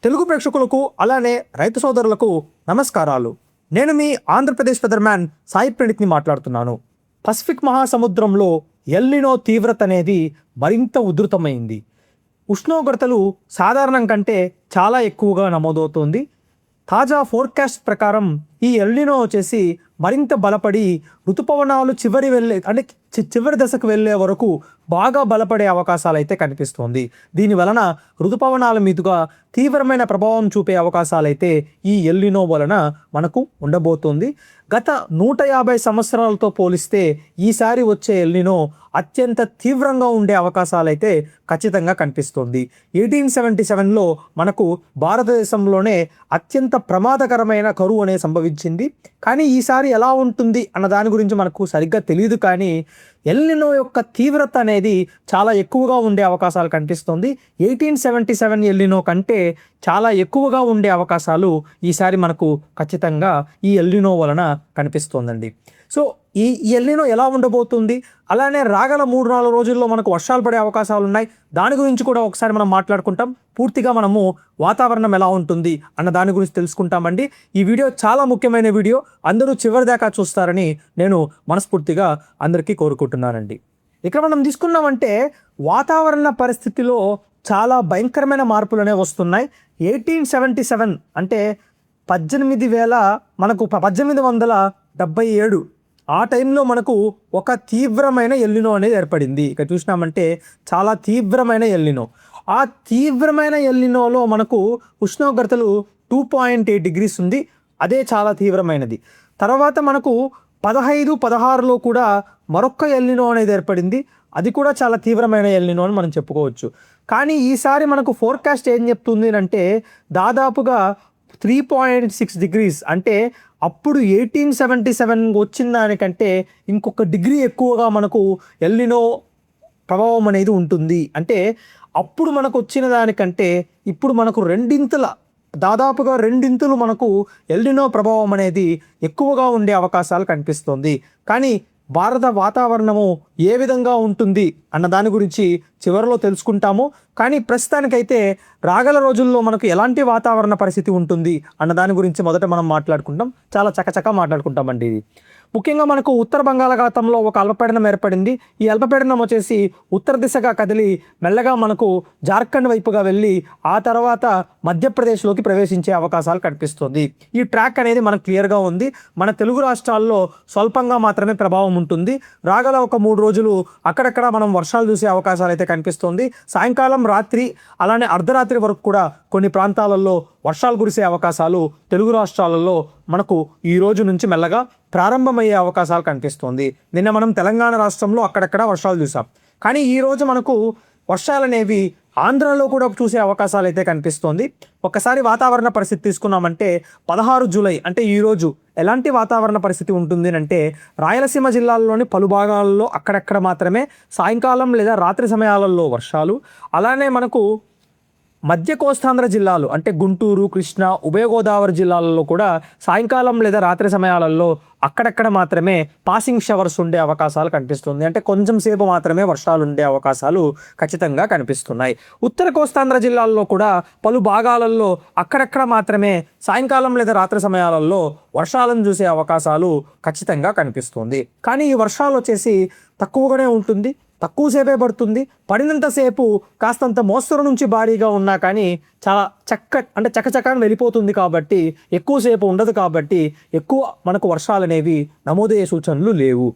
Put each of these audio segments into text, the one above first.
తెలుగు ప్రేక్షకులకు అలానే రైతు సోదరులకు నమస్కారాలు. నేను మీ ఆంధ్రప్రదేశ్ వెదర్‌మ్యాన్ సాయి ప్రణీత్‌ని మాట్లాడుతున్నాను. పసిఫిక్ మహాసముద్రంలో ఎల్‌నినో తీవ్రత అనేది మరింత ఉధృతమైంది. ఉష్ణోగ్రతలు సాధారణం కంటే చాలా ఎక్కువగా నమోదవుతోంది. తాజా ఫోర్కాస్ట్ ప్రకారం ఈ ఎల్‌నినో వచ్చేసి మరింత బలపడి ఋతుపవనాలు చివరి దశకు వెళ్ళే వరకు బాగా బలపడే అవకాశాలు అయితే కనిపిస్తోంది. దీని వలన ఋతుపవనాల మీదుగా తీవ్రమైన ప్రభావం చూపే అవకాశాలు అయితే ఈ ఎల్‌నినో వలన మనకు ఉండబోతోంది. గత 150 సంవత్సరాలతో పోలిస్తే ఈసారి వచ్చే ఎల్‌నినో అత్యంత తీవ్రంగా ఉండే అవకాశాలు అయితే ఖచ్చితంగా కనిపిస్తోంది. 1877లో మనకు భారతదేశంలోనే అత్యంత ప్రమాదకరమైన కరువు అనేది సంభవించింది. కానీ ఈసారి ఎలా ఉంటుంది అన్న దాని గురించి మనకు సరిగ్గా తెలియదు. కానీ ఎల్‌నినో యొక్క తీవ్రత అనేది చాలా ఎక్కువగా ఉండే అవకాశాలు కనిపిస్తుంది. 1877 ఎల్‌నినో కంటే చాలా ఎక్కువగా ఉండే అవకాశాలు ఈసారి మనకు ఖచ్చితంగా ఈ ఎల్‌నినో వలన కనిపిస్తోందండి. సో ఈ ఎల్‌నినో ఎలా ఉండబోతుంది, అలానే రాగల 3-4 రోజుల్లో మనకు వర్షాలు పడే అవకాశాలు ఉన్నాయి. దాని గురించి కూడా ఒకసారి మనం మాట్లాడుకుంటాం. పూర్తిగా మనము వాతావరణం ఎలా ఉంటుంది అన్న దాని గురించి తెలుసుకుంటామండి. ఈ వీడియో చాలా ముఖ్యమైన వీడియో, అందరూ చివరి దాకా చూస్తారని నేను మనస్ఫూర్తిగా అందరికీ కోరుకుంటున్నానండి. ఇక్కడ మనం తీసుకున్నామంటే వాతావరణ పరిస్థితిలో చాలా భయంకరమైన మార్పులు అనేవి వస్తున్నాయి. 1877 అంటే 1877 ఆ టైంలో మనకు ఒక తీవ్రమైన ఎల్‌నినో అనేది ఏర్పడింది. ఇక్కడ చూసినామంటే చాలా తీవ్రమైన ఎల్‌నినో. ఆ తీవ్రమైన ఎల్‌నినోలో మనకు ఉష్ణోగ్రతలు 2.8 డిగ్రీస్ ఉంది. అదే చాలా తీవ్రమైనది. తర్వాత మనకు 15, 16లో కూడా మరొక్క ఎల్‌నినో అనేది ఏర్పడింది. అది కూడా చాలా తీవ్రమైన ఎల్‌నినో అని మనం చెప్పుకోవచ్చు. కానీ ఈసారి మనకు ఫోర్కాస్ట్ ఏం చెప్తుంది అంటే దాదాపుగా 3.6 డిగ్రీస్ అంటే అప్పుడు 1877 వచ్చిన దానికంటే ఇంకొక డిగ్రీ ఎక్కువగా మనకు ఎల్‌నినో ప్రభావం అనేది ఉంటుంది. అంటే అప్పుడు మనకు వచ్చిన దానికంటే ఇప్పుడు మనకు దాదాపుగా రెండింతలు మనకు ఎల్‌నినో ప్రభావం అనేది ఎక్కువగా ఉండే అవకాశాలు కనిపిస్తుంది. కానీ భారత వాతావరణము ఏ విధంగా ఉంటుంది అన్న దాని గురించి చివరిలో తెలుసుకుంటాము. కానీ ప్రస్తుతానికైతే రాగల రోజుల్లో మనకు ఎలాంటి వాతావరణ పరిస్థితి ఉంటుంది అన్న దాని గురించి మొదట మనం మాట్లాడుకుంటాం. చాలా చకచకా మాట్లాడుకుంటామండి. ఇది ముఖ్యంగా మనకు ఉత్తర బంగాళాఖాతంలో ఒక అల్పపీడనం ఏర్పడింది. ఈ అల్పపీడనం వచ్చేసి ఉత్తర దిశగా కదిలి మెల్లగా మనకు జార్ఖండ్ వైపుగా వెళ్ళి ఆ తర్వాత మధ్యప్రదేశ్లోకి ప్రవేశించే అవకాశాలు కనిపిస్తుంది. ఈ ట్రాక్ అనేది మనకు క్లియర్గా ఉంది. మన తెలుగు రాష్ట్రాల్లో స్వల్పంగా మాత్రమే ప్రభావం ఉంటుంది. రాగల ఒక 3 రోజులు అక్కడక్కడ మనం వర్షాలు చూసే అవకాశాలు అయితే కనిపిస్తుంది. సాయంకాలం, రాత్రి అలానే అర్ధరాత్రి వరకు కూడా కొన్ని ప్రాంతాలలో వర్షాలు కురిసే అవకాశాలు తెలుగు రాష్ట్రాలలో మనకు ఈ రోజు నుంచి మెల్లగా ప్రారంభమయ్యే అవకాశాలు కనిపిస్తుంది. నిన్న మనం తెలంగాణ రాష్ట్రంలో అక్కడక్కడ వర్షాలు చూసాం. కానీ ఈరోజు మనకు వర్షాలనేవి ఆంధ్రలో కూడా చూసే అవకాశాలు అయితే కనిపిస్తుంది. ఒక్కసారి వాతావరణ పరిస్థితి తీసుకున్నామంటే 16 జూలై అంటే ఈరోజు ఎలాంటి వాతావరణ పరిస్థితి ఉంటుంది అంటే రాయలసీమ జిల్లాల్లోని పలు భాగాల్లో అక్కడక్కడ మాత్రమే సాయంకాలం లేదా రాత్రి సమయాలలో వర్షాలు. అలానే మనకు మధ్య కోస్తాంధ్ర జిల్లాలు అంటే గుంటూరు, కృష్ణా, ఉభయ గోదావరి జిల్లాలలో కూడా సాయంకాలం లేదా రాత్రి సమయాలలో అక్కడక్కడ మాత్రమే పాసింగ్ షవర్స్ ఉండే అవకాశాలు కనిపిస్తుంది. అంటే కొంచెం సేపు మాత్రమే వర్షాలు ఉండే అవకాశాలు ఖచ్చితంగా కనిపిస్తున్నాయి. ఉత్తర కోస్తాంధ్ర జిల్లాల్లో కూడా పలు భాగాలలో అక్కడక్కడ మాత్రమే సాయంకాలం లేదా రాత్రి సమయాలలో వర్షాలను చూసే అవకాశాలు ఖచ్చితంగా కనిపిస్తుంది. కానీ ఈ వర్షాలు వచ్చేసి తక్కువగానే ఉంటుంది, తక్కువసేపే పడుతుంది. పడినంతసేపు కాస్తంత మోస్తరు నుంచి భారీగా ఉన్నా కానీ చాలా చకచకాన్ని వెళ్ళిపోతుంది. కాబట్టి ఎక్కువసేపు ఉండదు. కాబట్టి ఎక్కువ మనకు వర్షాలు అనేవి నమోదయ్యే సూచనలు లేవు.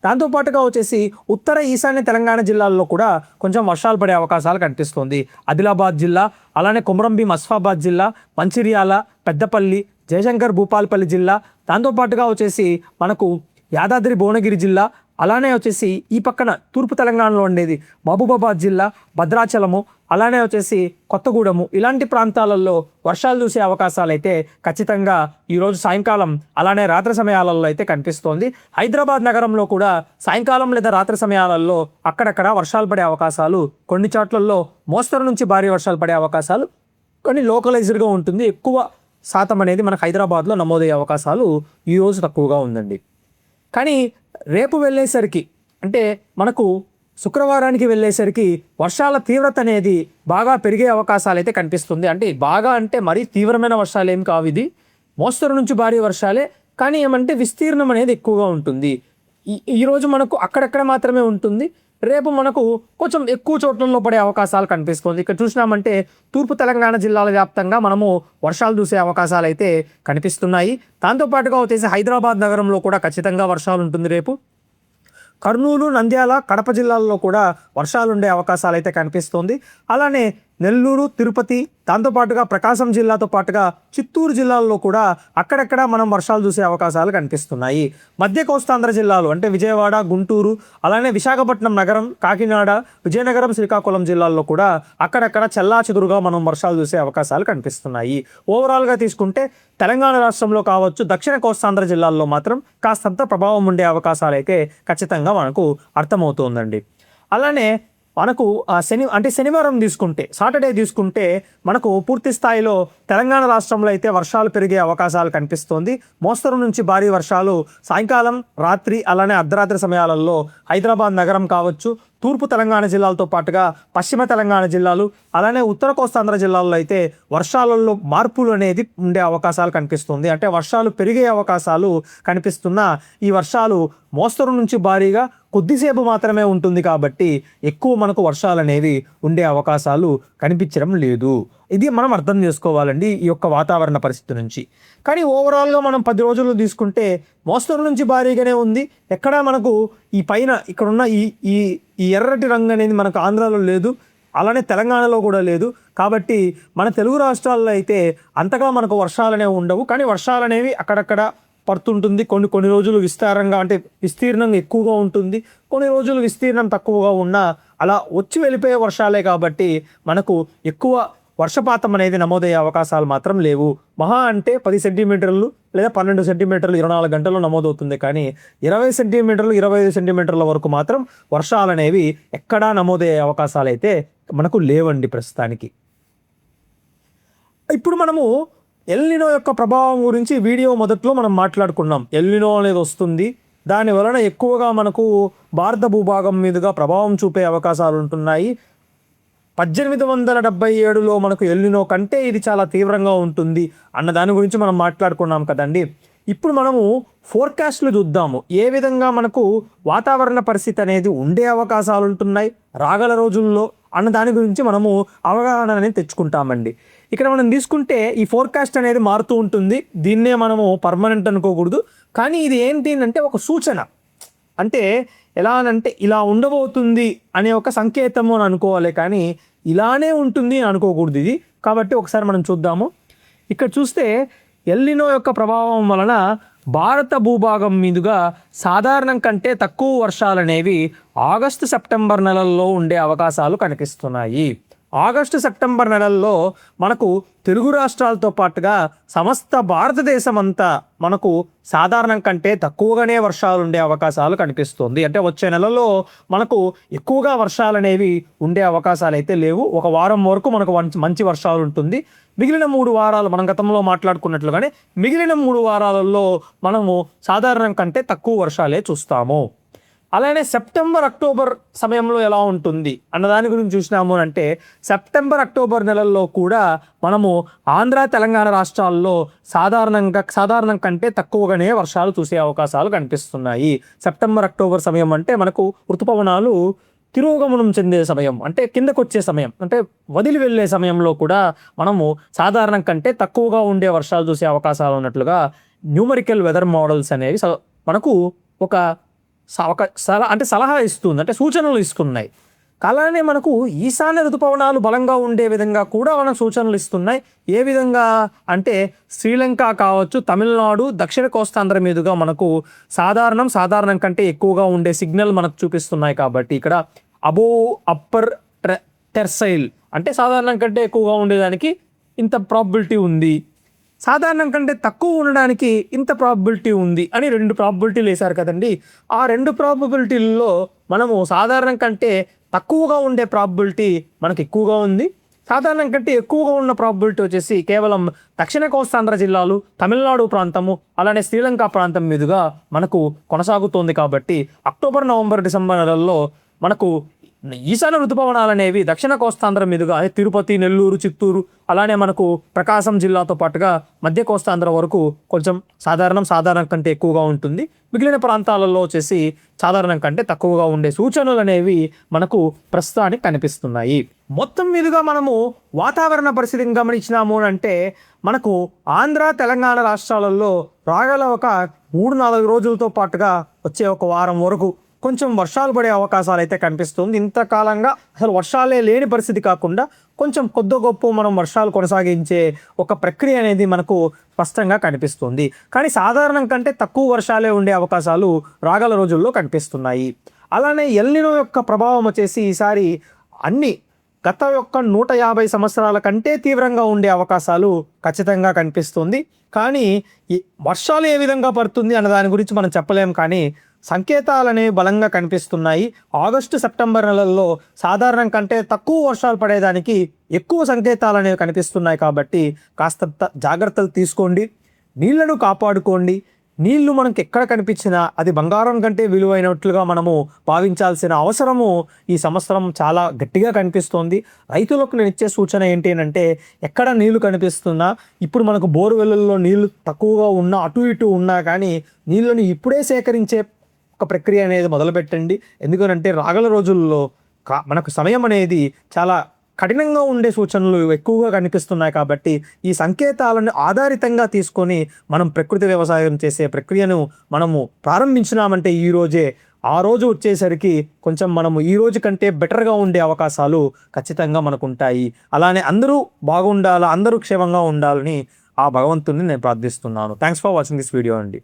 దాంతోపాటుగా వచ్చేసి ఉత్తర ఈశాన్య తెలంగాణ జిల్లాల్లో కూడా కొంచెం వర్షాలు పడే అవకాశాలు కనిపిస్తుంది. ఆదిలాబాద్ జిల్లా, అలానే కొమరంభీం ఆసిఫాబాద్ జిల్లా, మంచిర్యాల, పెద్దపల్లి, జయశంకర్ భూపాలపల్లి జిల్లా, దాంతోపాటుగా వచ్చేసి మనకు యాదాద్రి భువనగిరి జిల్లా, అలానే వచ్చేసి ఈ పక్కన తూర్పు తెలంగాణలో ఉండేది మహబూబాబాద్ జిల్లా, భద్రాచలము, అలానే వచ్చేసి కొత్తగూడెము, ఇలాంటి ప్రాంతాలలో వర్షాలు చూసే అవకాశాలు అయితే ఖచ్చితంగా ఈరోజు సాయంకాలం అలానే రాత్రి సమయాలలో అయితే కనిపిస్తోంది. హైదరాబాద్ నగరంలో కూడా సాయంకాలం లేదా రాత్రి సమయాలలో అక్కడక్కడ వర్షాలు పడే అవకాశాలు, కొన్ని చోట్లలో మోస్తరు నుంచి భారీ వర్షాలు పడే అవకాశాలు, కొన్ని లోకలైజ్డ్గా ఉంటుంది. ఎక్కువ శాతం అనేది మనకు హైదరాబాద్లో నమోదయ్యే అవకాశాలు ఈరోజు తక్కువగా ఉందండి. కానీ రేపు వెళ్ళేసరికి అంటే మనకు శుక్రవారానికి వెళ్ళేసరికి వర్షాల తీవ్రత అనేది బాగా పెరిగే అవకాశాలు అయితే కనిపిస్తుంది. అంటే బాగా అంటే మరీ తీవ్రమైన వర్షాలు ఏం కావు, ఇది మోస్తరు నుంచి భారీ వర్షాలే, కానీ ఏమంటే విస్తీర్ణం అనేది ఎక్కువగా ఉంటుంది. ఈరోజు మనకు అక్కడక్కడ మాత్రమే ఉంటుంది, రేపు మనకు కొంచెం ఎక్కువ చోట్లలో పడే అవకాశాలు కనిపిస్తుంది. ఇక్కడ చూసినామంటే తూర్పు తెలంగాణ జిల్లాల వ్యాప్తంగా మనము వర్షాలు చూసే అవకాశాలు అయితే కనిపిస్తున్నాయి. దాంతోపాటుగా వచ్చేసి హైదరాబాద్ నగరంలో కూడా ఖచ్చితంగా వర్షాలు ఉంటుంది రేపు. కర్నూలు, నంద్యాల, కడప జిల్లాల్లో కూడా వర్షాలు ఉండే అవకాశాలు అయితే కనిపిస్తుంది. అలానే నెల్లూరు, తిరుపతి, దాంతోపాటుగా ప్రకాశం జిల్లాతో పాటుగా చిత్తూరు జిల్లాల్లో కూడా అక్కడక్కడ మనం వర్షాలు చూసే అవకాశాలు కనిపిస్తున్నాయి. మధ్య కోస్తాంధ్ర జిల్లాలు అంటే విజయవాడ, గుంటూరు, అలానే విశాఖపట్నం నగరం, కాకినాడ, విజయనగరం, శ్రీకాకుళం జిల్లాల్లో కూడా అక్కడక్కడ చెల్లాచెదురుగా మనం వర్షాలు చూసే అవకాశాలు కనిపిస్తున్నాయి. ఓవరాల్గా తీసుకుంటే తెలంగాణ రాష్ట్రంలో కావచ్చు, దక్షిణ కోస్తాంధ్ర జిల్లాల్లో మాత్రం కాస్తంత ప్రభావం ఉండే అవకాశాలు అయితే ఖచ్చితంగా మనకు అర్థమవుతుందండి. అలానే మనకు శనివారం తీసుకుంటే, సాటర్డే తీసుకుంటే మనకు పూర్తి స్థాయిలో తెలంగాణ రాష్ట్రంలో అయితే వర్షాలు పెరిగే అవకాశాలు కనిపిస్తుంది. మోస్తరు నుంచి భారీ వర్షాలు సాయంకాలం, రాత్రి, అలానే అర్ధరాత్రి సమయాలలో హైదరాబాద్ నగరం కావచ్చు, తూర్పు తెలంగాణ జిల్లాలతో పాటుగా పశ్చిమ తెలంగాణ జిల్లాలు, అలానే ఉత్తర కోస్తాంధ్ర జిల్లాల్లో అయితే వర్షాలలో మార్పులు అనేది ఉండే అవకాశాలు కనిపిస్తుంది. అంటే వర్షాలు పెరిగే అవకాశాలు కనిపిస్తున్న ఈ వర్షాలు మోస్తరు నుంచి భారీగా కొద్దిసేపు మాత్రమే ఉంటుంది కాబట్టి ఎక్కువ మనకు వర్షాలు అనేవి ఉండే అవకాశాలు కనిపించడం లేదు. ఇది మనం అర్థం చేసుకోవాలండి ఈ యొక్క వాతావరణ పరిస్థితి నుంచి. కానీ ఓవరాల్గా మనం 10 రోజులు తీసుకుంటే మోస్తరు నుంచి భారీగానే ఉంది. ఎక్కడా మనకు ఈ పైన ఇక్కడున్న ఈ ఎర్రటి రంగు అనేది మనకు ఆంధ్రాలో లేదు, అలానే తెలంగాణలో కూడా లేదు. కాబట్టి మన తెలుగు రాష్ట్రాల్లో అయితే అంతగా మనకు వర్షాలు అనేవి ఉండవు. కానీ వర్షాలు అనేవి అక్కడక్కడ పడుతుంటుంది. కొన్ని రోజులు విస్తారంగా అంటే విస్తీర్ణం ఎక్కువగా ఉంటుంది, కొన్ని రోజులు విస్తీర్ణం తక్కువగా ఉన్నా అలా వచ్చి వెళ్ళిపోయే వర్షాలే కాబట్టి మనకు ఎక్కువ వర్షపాతం అనేది నమోదయ్యే అవకాశాలు మాత్రం లేవు. మహా అంటే 10 సెంటీమీటర్లు లేదా 12 సెంటీమీటర్లు 24 గంటల్లో నమోదవుతుంది. కానీ 20 సెంటీమీటర్లు 25 సెంటీమీటర్ల వరకు మాత్రం వర్షాలు అనేవి ఎక్కడా నమోదయ్యే అవకాశాలు అయితే మనకు లేవండి ప్రస్తుతానికి. ఇప్పుడు మనము ఎల్నినో యొక్క ప్రభావం గురించి వీడియో మొదట్లో మనం మాట్లాడుకున్నాం. ఎల్నినో అనేది వస్తుంది, దాని వలన ఎక్కువగా మనకు భారత భూభాగం మీదుగా ప్రభావం చూపే అవకాశాలు ఉంటున్నాయి. 1877లో మనకు ఎల్నినో కంటే ఇది చాలా తీవ్రంగా ఉంటుంది అన్న దాని గురించి మనం మాట్లాడుకున్నాం కదండి. ఇప్పుడు మనము ఫోర్కాస్ట్లు చూద్దాము, ఏ విధంగా మనకు వాతావరణ పరిస్థితి అనేది ఉండే అవకాశాలు ఉంటున్నాయి రాగల రోజుల్లో అన్న దాని గురించి మనము అవగాహన అనేది తెచ్చుకుంటామండి. ఇక్కడ మనం తీసుకుంటే ఈ ఫోర్కాస్ట్ అనేది మారుతూ ఉంటుంది, దీన్నే మనము పర్మనెంట్ అనుకోకూడదు. కానీ ఇది ఏంటి అంటే ఒక సూచన, అంటే ఎలా అంటే ఇలా ఉండబోతుంది అనే ఒక సంకేతము అని అనుకోవాలి, కానీ ఇలానే ఉంటుంది అని అనుకోకూడదు ఇది. కాబట్టి ఒకసారి మనం చూద్దాము. ఇక్కడ చూస్తే ఎల్నినో యొక్క ప్రభావం వలన భారత భూభాగం మీదుగా సాధారణం కంటే తక్కువ వర్షాలు అనేవి ఆగస్టు సెప్టెంబర్ నెలల్లో ఉండే అవకాశాలు కనిపిస్తున్నాయి. ఆగస్టు సెప్టెంబర్ నెలల్లో మనకు తెలుగు రాష్ట్రాలతో పాటుగా సమస్త భారతదేశం అంతా మనకు సాధారణం కంటే తక్కువగానే వర్షాలు ఉండే అవకాశాలు కనిపిస్తుంది. అంటే వచ్చే నెలలో మనకు ఎక్కువగా వర్షాలు అనేవి ఉండే అవకాశాలు అయితే లేవు. ఒక వారం వరకు మనకు మంచి వర్షాలు ఉంటుంది. మిగిలిన 3 వారాలు మనం గతంలో మాట్లాడుకున్నట్లుగానే మిగిలిన 3 వారాలలో మనము సాధారణం కంటే తక్కువ వర్షాలే చూస్తాము. అలానే సెప్టెంబర్, అక్టోబర్ సమయంలో ఎలా ఉంటుంది అన్న దాని గురించి చూసినాము అంటే సెప్టెంబర్, అక్టోబర్ నెలల్లో కూడా మనము ఆంధ్ర, తెలంగాణ రాష్ట్రాల్లో సాధారణం కంటే తక్కువగానే వర్షాలు చూసే అవకాశాలు కనిపిస్తున్నాయి. సెప్టెంబర్, అక్టోబర్ సమయం అంటే మనకు ఋతుపవనాలు తిరోగమనం చెందే సమయం, అంటే కిందకు వచ్చే సమయం, అంటే వదిలి వెళ్ళే సమయంలో కూడా మనము సాధారణం కంటే తక్కువగా ఉండే వర్షాలు చూసే అవకాశాలు ఉన్నట్లుగా న్యూమరికల్ వెదర్ మోడల్స్ అనేవి మనకు ఒక సలహా ఇస్తుంది, అంటే సూచనలు ఇస్తున్నాయి. అలానే మనకు ఈశాన్య ఋతుపవనాలు బలంగా ఉండే విధంగా కూడా మనకు సూచనలు ఇస్తున్నాయి. ఏ విధంగా అంటే శ్రీలంక కావచ్చు, తమిళనాడు, దక్షిణ కోస్తాంధ్ర మీదుగా మనకు సాధారణం కంటే ఎక్కువగా ఉండే సిగ్నల్ మనకు చూపిస్తున్నాయి. కాబట్టి ఇక్కడ అప్పర్ టెర్సైల్ అంటే సాధారణం కంటే ఎక్కువగా ఉండేదానికి ఇంత ప్రాబబిలిటీ ఉంది, సాధారణం కంటే తక్కువ ఉండడానికి ఇంత ప్రాబబిలిటీ ఉంది అని 2 ప్రాబబిలిటీలు వేశారు కదండి. ఆ 2 ప్రాబబిలిటీల్లో మనము సాధారణం కంటే తక్కువగా ఉండే ప్రాబబిలిటీ మనకు ఎక్కువగా ఉంది. సాధారణం కంటే ఎక్కువగా ఉన్న ప్రాబబిలిటీ వచ్చేసి కేవలం దక్షిణ కోస్తాంధ్ర జిల్లాలు, తమిళనాడు ప్రాంతము, అలానే శ్రీలంక ప్రాంతం మీదుగా మనకు కొనసాగుతోంది. కాబట్టి అక్టోబర్, నవంబర్, డిసెంబర్ నెలల్లో మనకు ఈశాన్య ఋతుపవనాలు అనేవి దక్షిణ కోస్తాంధ్ర మీదుగా తిరుపతి, నెల్లూరు, చిత్తూరు, అలానే మనకు ప్రకాశం జిల్లాతో పాటుగా మధ్య కోస్తాంధ్ర వరకు కొంచెం సాధారణం కంటే ఎక్కువగా ఉంటుంది. మిగిలిన ప్రాంతాలలో వచ్చేసి సాధారణం కంటే తక్కువగా ఉండే సూచనలు అనేవి మనకు ప్రస్తుతానికి కనిపిస్తున్నాయి. మొత్తం మీదుగా మనము వాతావరణ పరిస్థితిని గమనించినాము అంటే మనకు ఆంధ్ర, తెలంగాణ రాష్ట్రాలలో రాగల ఒక 3-4 రోజులతో పాటుగా వచ్చే ఒక వారం వరకు కొంచెం వర్షాలు పడే అవకాశాలు అయితే కనిపిస్తుంది. ఇంతకాలంగా అసలు వర్షాలే లేని పరిస్థితి కాకుండా కొంచెం కొద్ది గొప్ప మనం వర్షాలు కొనసాగించే ఒక ప్రక్రియ అనేది మనకు స్పష్టంగా కనిపిస్తుంది. కానీ సాధారణం కంటే తక్కువ వర్షాలే ఉండే అవకాశాలు రాగల రోజుల్లో కనిపిస్తున్నాయి. అలానే ఎల్నినో యొక్క ప్రభావం వచ్చేసి ఈసారి గత 150 సంవత్సరాల కంటే తీవ్రంగా ఉండే అవకాశాలు ఖచ్చితంగా కనిపిస్తుంది. కానీ ఈ వర్షాలు ఏ విధంగా పడుతుంది అన్న దాని గురించి మనం చెప్పలేం. కానీ సంకేతాలు అనేవి బలంగా కనిపిస్తున్నాయి. ఆగస్టు, సెప్టెంబర్ నెలల్లో సాధారణం కంటే తక్కువ వర్షాలు పడేదానికి ఎక్కువ సంకేతాలు అనేవి కనిపిస్తున్నాయి. కాబట్టి కాస్త జాగ్రత్తలు తీసుకోండి, నీళ్లను కాపాడుకోండి. నీళ్లు మనకు ఎక్కడ కనిపించినా అది బంగారం కంటే విలువైనట్లుగా మనము భావించాల్సిన అవసరము ఈ సంవత్సరం చాలా గట్టిగా కనిపిస్తోంది. రైతులకు నేను ఇచ్చే సూచన ఏంటి అంటే ఎక్కడ నీళ్లు కనిపిస్తున్నా, ఇప్పుడు మనకు బోర్వెల్లలో నీళ్లు తక్కువగా ఉన్నా, అటు ఇటు ఉన్నా కానీ నీళ్ళను ఇప్పుడే సేకరించే ఒక ప్రక్రియ అనేది మొదలుపెట్టండి. ఎందుకంటే రాగల రోజుల్లో మనకు సమయం అనేది చాలా కఠినంగా ఉండే సూచనలు ఎక్కువగా కనిపిస్తున్నాయి. కాబట్టి ఈ సంకేతాలను ఆధారితంగా తీసుకొని మనం ప్రకృతి వ్యవసాయం చేసే ప్రక్రియను మనము ప్రారంభించినామంటే ఈ రోజే, ఆ రోజు వచ్చేసరికి కొంచెం మనము ఈ రోజు కంటే బెటర్గా ఉండే అవకాశాలు ఖచ్చితంగా మనకు ఉంటాయి. అలానే అందరూ బాగుండాలా, అందరూ క్షేమంగా ఉండాలని ఆ భగవంతుని నేను ప్రార్థిస్తున్నాను. Thanks for watching this video అండి.